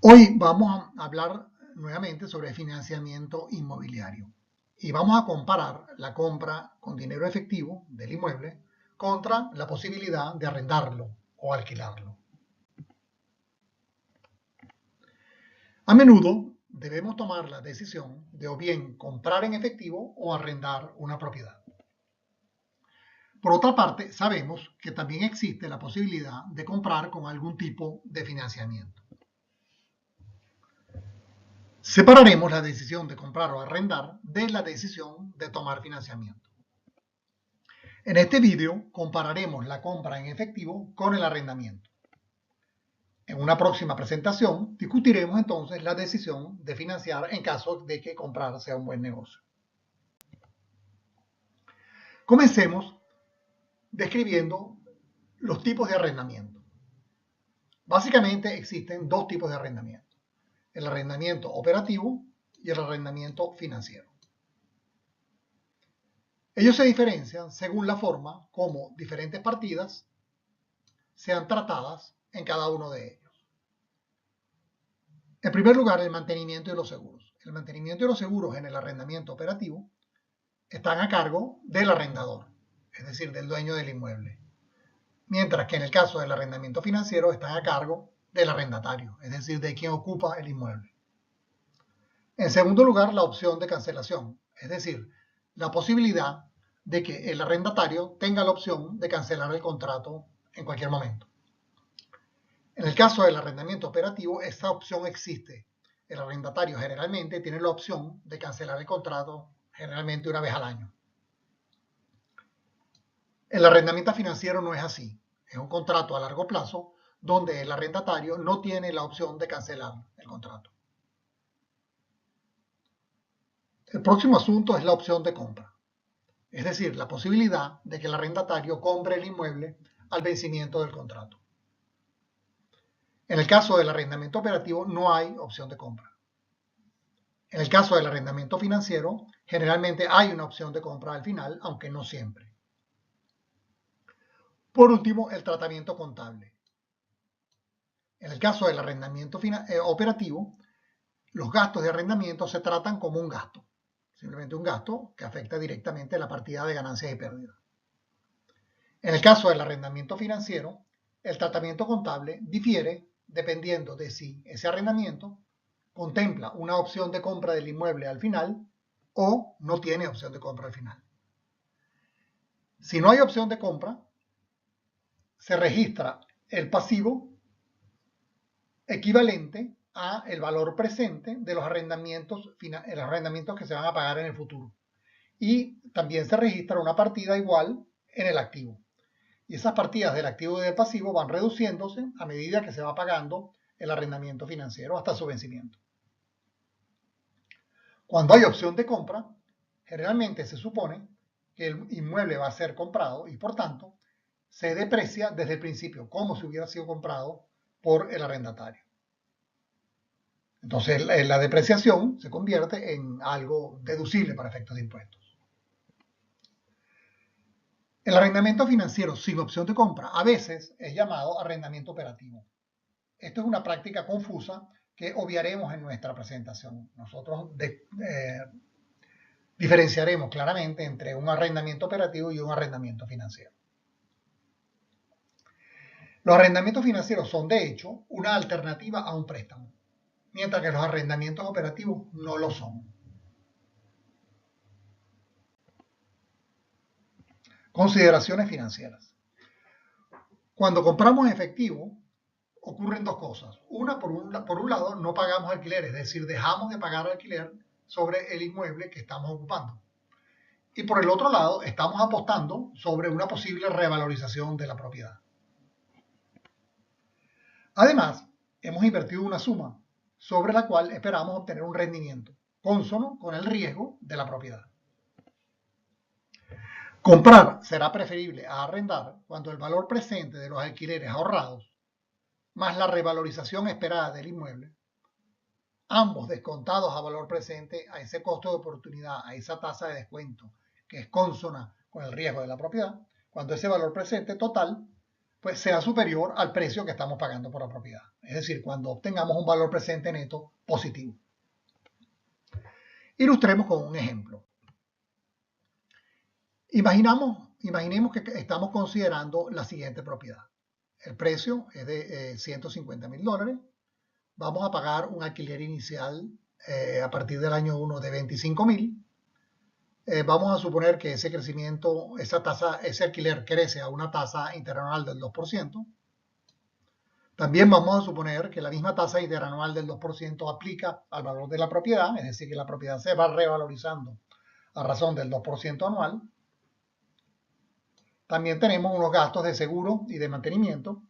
Hoy vamos a hablar nuevamente sobre financiamiento inmobiliario y vamos a comparar la compra con dinero efectivo del inmueble contra la posibilidad de arrendarlo o alquilarlo. A menudo debemos tomar la decisión de o bien comprar en efectivo o arrendar una propiedad. Por otra parte, sabemos que también existe la posibilidad de comprar con algún tipo de financiamiento. Separaremos la decisión de comprar o arrendar de la decisión de tomar financiamiento. En este vídeo compararemos la compra en efectivo con el arrendamiento. En una próxima presentación discutiremos entonces la decisión de financiar en caso de que comprar sea un buen negocio. Comencemos describiendo los tipos de arrendamiento. Básicamente existen dos tipos de arrendamiento: el arrendamiento operativo y el arrendamiento financiero. Ellos se diferencian según la forma como diferentes partidas sean tratadas en cada uno de ellos. En primer lugar, el mantenimiento y los seguros. El mantenimiento y los seguros en el arrendamiento operativo están a cargo del arrendador, es decir, del dueño del inmueble, mientras que en el caso del arrendamiento financiero están a cargo del arrendatario, es decir, de quien ocupa el inmueble. En segundo lugar, la opción de cancelación, es decir, la posibilidad de que el arrendatario tenga la opción de cancelar el contrato en cualquier momento. En el caso del arrendamiento operativo, esta opción existe. El arrendatario generalmente tiene la opción de cancelar el contrato generalmente una vez al año. El arrendamiento financiero no es así. Es un contrato a largo plazo donde el arrendatario no tiene la opción de cancelar el contrato. El próximo asunto es la opción de compra, es decir, la posibilidad de que el arrendatario compre el inmueble al vencimiento del contrato. En el caso del arrendamiento operativo no hay opción de compra. En el caso del arrendamiento financiero, generalmente hay una opción de compra al final, aunque no siempre. Por último, el tratamiento contable. En el caso del arrendamiento operativo, los gastos de arrendamiento se tratan como un gasto, simplemente un gasto que afecta directamente a la partida de ganancias y pérdidas. En el caso del arrendamiento financiero, el tratamiento contable difiere dependiendo de si ese arrendamiento contempla una opción de compra del inmueble al final o no tiene opción de compra al final. Si no hay opción de compra, se registra el pasivo equivalente a el valor presente de los arrendamientos que se van a pagar en el futuro. Y también se registra una partida igual en el activo. Y esas partidas del activo y del pasivo van reduciéndose a medida que se va pagando el arrendamiento financiero hasta su vencimiento. Cuando hay opción de compra, generalmente se supone que el inmueble va a ser comprado y por tanto se deprecia desde el principio como si hubiera sido comprado por el arrendatario. Entonces la depreciación se convierte en algo deducible para efectos de impuestos. El arrendamiento financiero sin opción de compra a veces es llamado arrendamiento operativo. Esto es una práctica confusa que obviaremos en nuestra presentación. Nosotros diferenciaremos claramente entre un arrendamiento operativo y un arrendamiento financiero. Los arrendamientos financieros son, de hecho, una alternativa a un préstamo, mientras que los arrendamientos operativos no lo son. Consideraciones financieras. Cuando compramos en efectivo, ocurren dos cosas. Una, por un lado, no pagamos alquiler, es decir, dejamos de pagar alquiler sobre el inmueble que estamos ocupando. Y por el otro lado, estamos apostando sobre una posible revalorización de la propiedad. Además, hemos invertido una suma sobre la cual esperamos obtener un rendimiento cónsono con el riesgo de la propiedad. Comprar será preferible a arrendar cuando el valor presente de los alquileres ahorrados más la revalorización esperada del inmueble, ambos descontados a valor presente, a ese costo de oportunidad, a esa tasa de descuento que es consona con el riesgo de la propiedad, cuando ese valor presente total pues sea superior al precio que estamos pagando por la propiedad. Es decir, cuando obtengamos un valor presente neto positivo. Ilustremos con un ejemplo. Imaginemos que estamos considerando la siguiente propiedad. El precio es de $150.000. Vamos a pagar un alquiler inicial a partir del año 1 de $25.000. Vamos a suponer que ese crecimiento, ese alquiler crece a una tasa interanual del 2%. También vamos a suponer que la misma tasa interanual del 2% aplica al valor de la propiedad, es decir, que la propiedad se va revalorizando a razón del 2% anual. También tenemos unos gastos de seguro y de mantenimiento,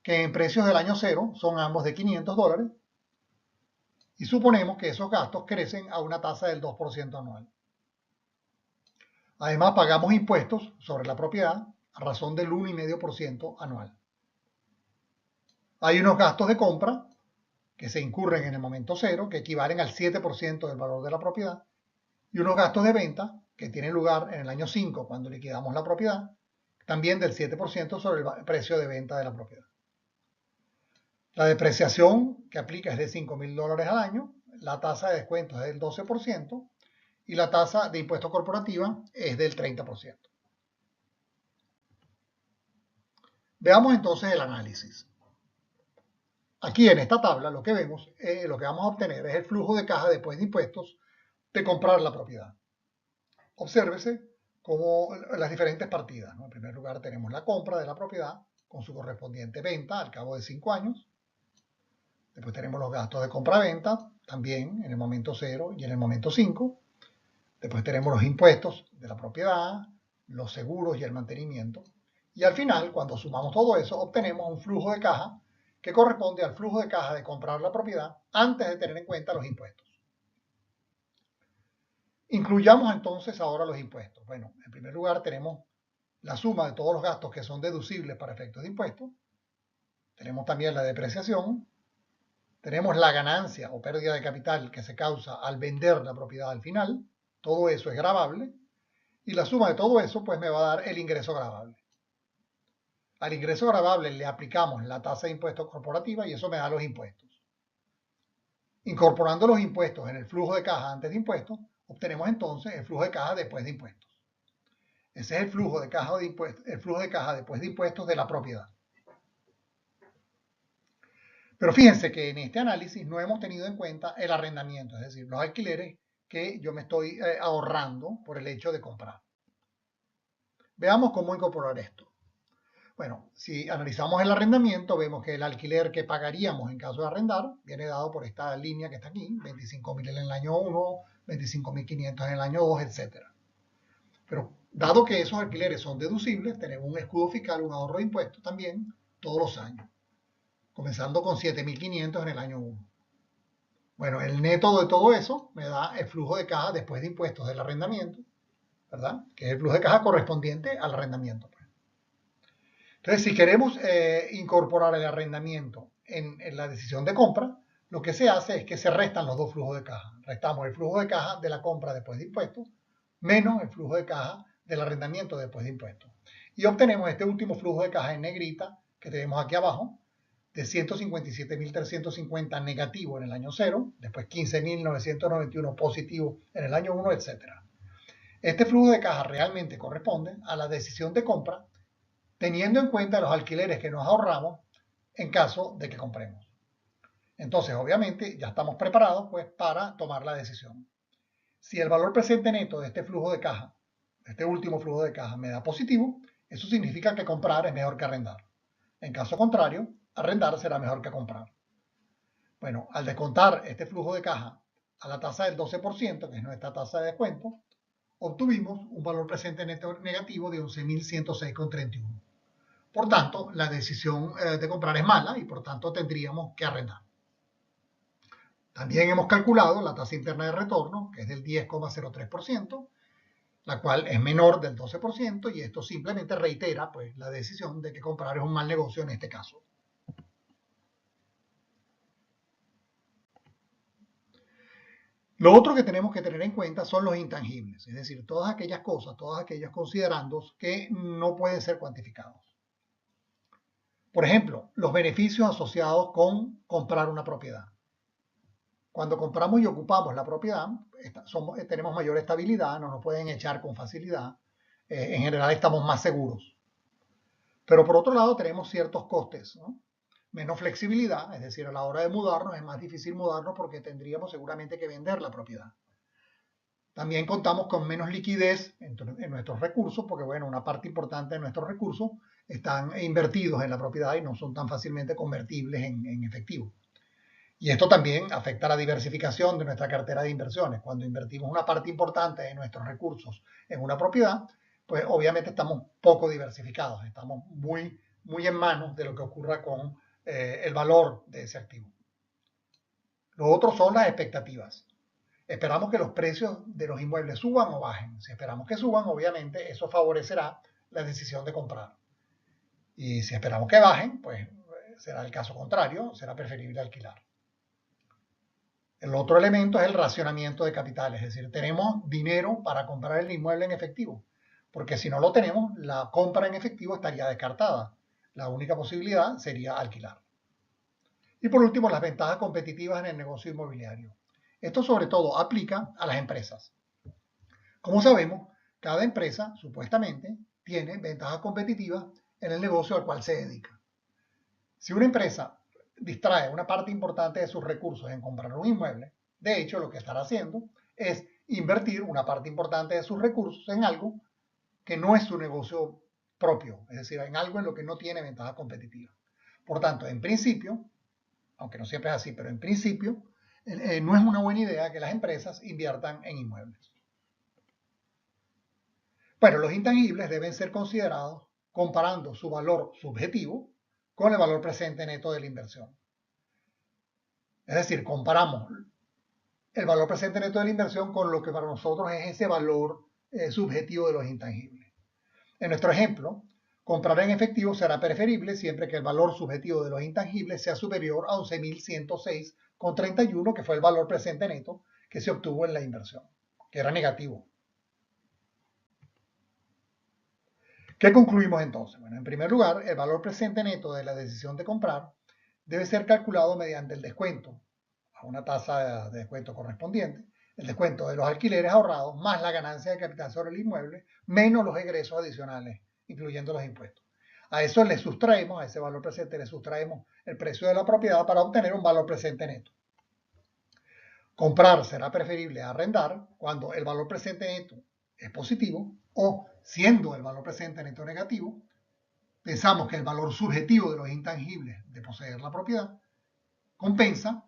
que en precios del año cero son ambos de $500, y suponemos que esos gastos crecen a una tasa del 2% anual. Además, pagamos impuestos sobre la propiedad a razón del 1,5% anual. Hay unos gastos de compra que se incurren en el momento cero, que equivalen al 7% del valor de la propiedad, y unos gastos de venta que tienen lugar en el año 5, cuando liquidamos la propiedad, también del 7% sobre el precio de venta de la propiedad. La depreciación que aplica es de $5.000 al año, la tasa de descuento es del 12% y la tasa de impuesto corporativa es del 30%. Veamos entonces el análisis. Aquí en esta tabla lo que vemos, lo que vamos a obtener es el flujo de caja después de impuestos de comprar la propiedad. Obsérvese como las diferentes partidas, ¿no? En primer lugar tenemos la compra de la propiedad con su correspondiente venta al cabo de 5 años. Después tenemos los gastos de compra-venta, también en el momento 0 y en el momento 5. Después tenemos los impuestos de la propiedad, los seguros y el mantenimiento. Y al final, cuando sumamos todo eso, obtenemos un flujo de caja que corresponde al flujo de caja de comprar la propiedad antes de tener en cuenta los impuestos. Incluyamos entonces ahora los impuestos. Bueno, en primer lugar tenemos la suma de todos los gastos que son deducibles para efectos de impuestos. Tenemos también la depreciación. Tenemos la ganancia o pérdida de capital que se causa al vender la propiedad al final. Todo eso es gravable. Y la suma de todo eso pues me va a dar el ingreso gravable. Al ingreso gravable le aplicamos la tasa de impuestos corporativa y eso me da los impuestos. Incorporando los impuestos en el flujo de caja antes de impuestos, obtenemos entonces el flujo de caja después de impuestos. Ese es el flujo de caja después de impuestos de la propiedad. Pero fíjense que en este análisis no hemos tenido en cuenta el arrendamiento, es decir, los alquileres que yo me estoy ahorrando por el hecho de comprar. Veamos cómo incorporar esto. Bueno, si analizamos el arrendamiento, vemos que el alquiler que pagaríamos en caso de arrendar viene dado por esta línea que está aquí, 25.000 en el año 1, 25.500 en el año 2, etc. Pero dado que esos alquileres son deducibles, tenemos un escudo fiscal, un ahorro de impuestos también todos los años, comenzando con 7.500 en el año 1. Bueno, el neto de todo eso me da el flujo de caja después de impuestos del arrendamiento, ¿verdad? Que es el flujo de caja correspondiente al arrendamiento. Entonces, si queremos incorporar el arrendamiento en la decisión de compra, lo que se hace es que se restan los dos flujos de caja. Restamos el flujo de caja de la compra después de impuestos, menos el flujo de caja del arrendamiento después de impuestos. Y obtenemos este último flujo de caja en negrita que tenemos aquí abajo, de 157.350 negativo en el año 0, después 15.991 positivo en el año 1, etc. Este flujo de caja realmente corresponde a la decisión de compra teniendo en cuenta los alquileres que nos ahorramos en caso de que compremos. Entonces, obviamente, ya estamos preparados pues, para tomar la decisión. Si el valor presente neto de este flujo de caja, de este último flujo de caja, me da positivo, eso significa que comprar es mejor que arrendar. En caso contrario, arrendar será mejor que comprar. Bueno, al descontar este flujo de caja a la tasa del 12%, que es nuestra tasa de descuento, obtuvimos un valor presente neto negativo de 11.106,31. Por tanto, la decisión de comprar es mala y por tanto tendríamos que arrendar. También hemos calculado la tasa interna de retorno, que es del 10,03%, la cual es menor del 12%, y esto simplemente reitera pues, la decisión de que comprar es un mal negocio en este caso. Lo otro que tenemos que tener en cuenta son los intangibles, es decir, todas aquellas cosas, todos aquellos considerandos que no pueden ser cuantificados. Por ejemplo, los beneficios asociados con comprar una propiedad. Cuando compramos y ocupamos la propiedad, tenemos mayor estabilidad, no nos pueden echar con facilidad, en general estamos más seguros. Pero por otro lado tenemos ciertos costes, ¿no? Menos flexibilidad, es decir, a la hora de mudarnos es más difícil mudarnos porque tendríamos seguramente que vender la propiedad. También contamos con menos liquidez en nuestros recursos, porque bueno, una parte importante de nuestros recursos están invertidos en la propiedad y no son tan fácilmente convertibles en efectivo. Y esto también afecta a la diversificación de nuestra cartera de inversiones. Cuando invertimos una parte importante de nuestros recursos en una propiedad, pues obviamente estamos poco diversificados, estamos muy en manos de lo que ocurra con el valor de ese activo. Lo otro son las expectativas. Esperamos que los precios de los inmuebles suban o bajen. Si esperamos que suban, obviamente eso favorecerá la decisión de comprar. Y si esperamos que bajen, pues será el caso contrario, será preferible alquilar. El otro elemento es el racionamiento de capitales, es decir, tenemos dinero para comprar el inmueble en efectivo, porque si no lo tenemos, la compra en efectivo estaría descartada. La única posibilidad sería alquilar. Y por último, las ventajas competitivas en el negocio inmobiliario. Esto sobre todo aplica a las empresas. Como sabemos, cada empresa supuestamente tiene ventajas competitivas en el negocio al cual se dedica. Si una empresa distrae una parte importante de sus recursos en comprar un inmueble, de hecho lo que estará haciendo es invertir una parte importante de sus recursos en algo que no es su negocio propio, es decir, en algo en lo que no tiene ventaja competitiva. Por tanto, en principio, aunque no siempre es así, pero en principio, no es una buena idea que las empresas inviertan en inmuebles. Bueno, los intangibles deben ser considerados comparando su valor subjetivo con el valor presente neto de la inversión. Es decir, comparamos el valor presente neto de la inversión con lo que para nosotros es ese valor subjetivo de los intangibles. En nuestro ejemplo, comprar en efectivo será preferible siempre que el valor subjetivo de los intangibles sea superior a 11.106,31, que fue el valor presente neto que se obtuvo en la inversión, que era negativo. ¿Qué concluimos entonces? Bueno, en primer lugar, el valor presente neto de la decisión de comprar debe ser calculado mediante el descuento, a una tasa de descuento correspondiente, el descuento de los alquileres ahorrados más la ganancia de capital sobre el inmueble, menos los egresos adicionales, incluyendo los impuestos. A eso le sustraemos, a ese valor presente le sustraemos el precio de la propiedad para obtener un valor presente neto. Comprar será preferible a arrendar cuando el valor presente neto es positivo o, siendo el valor presente neto negativo, pensamos que el valor subjetivo de los intangibles de poseer la propiedad compensa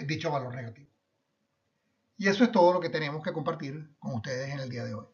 dicho valor negativo. Y eso es todo lo que tenemos que compartir con ustedes en el día de hoy.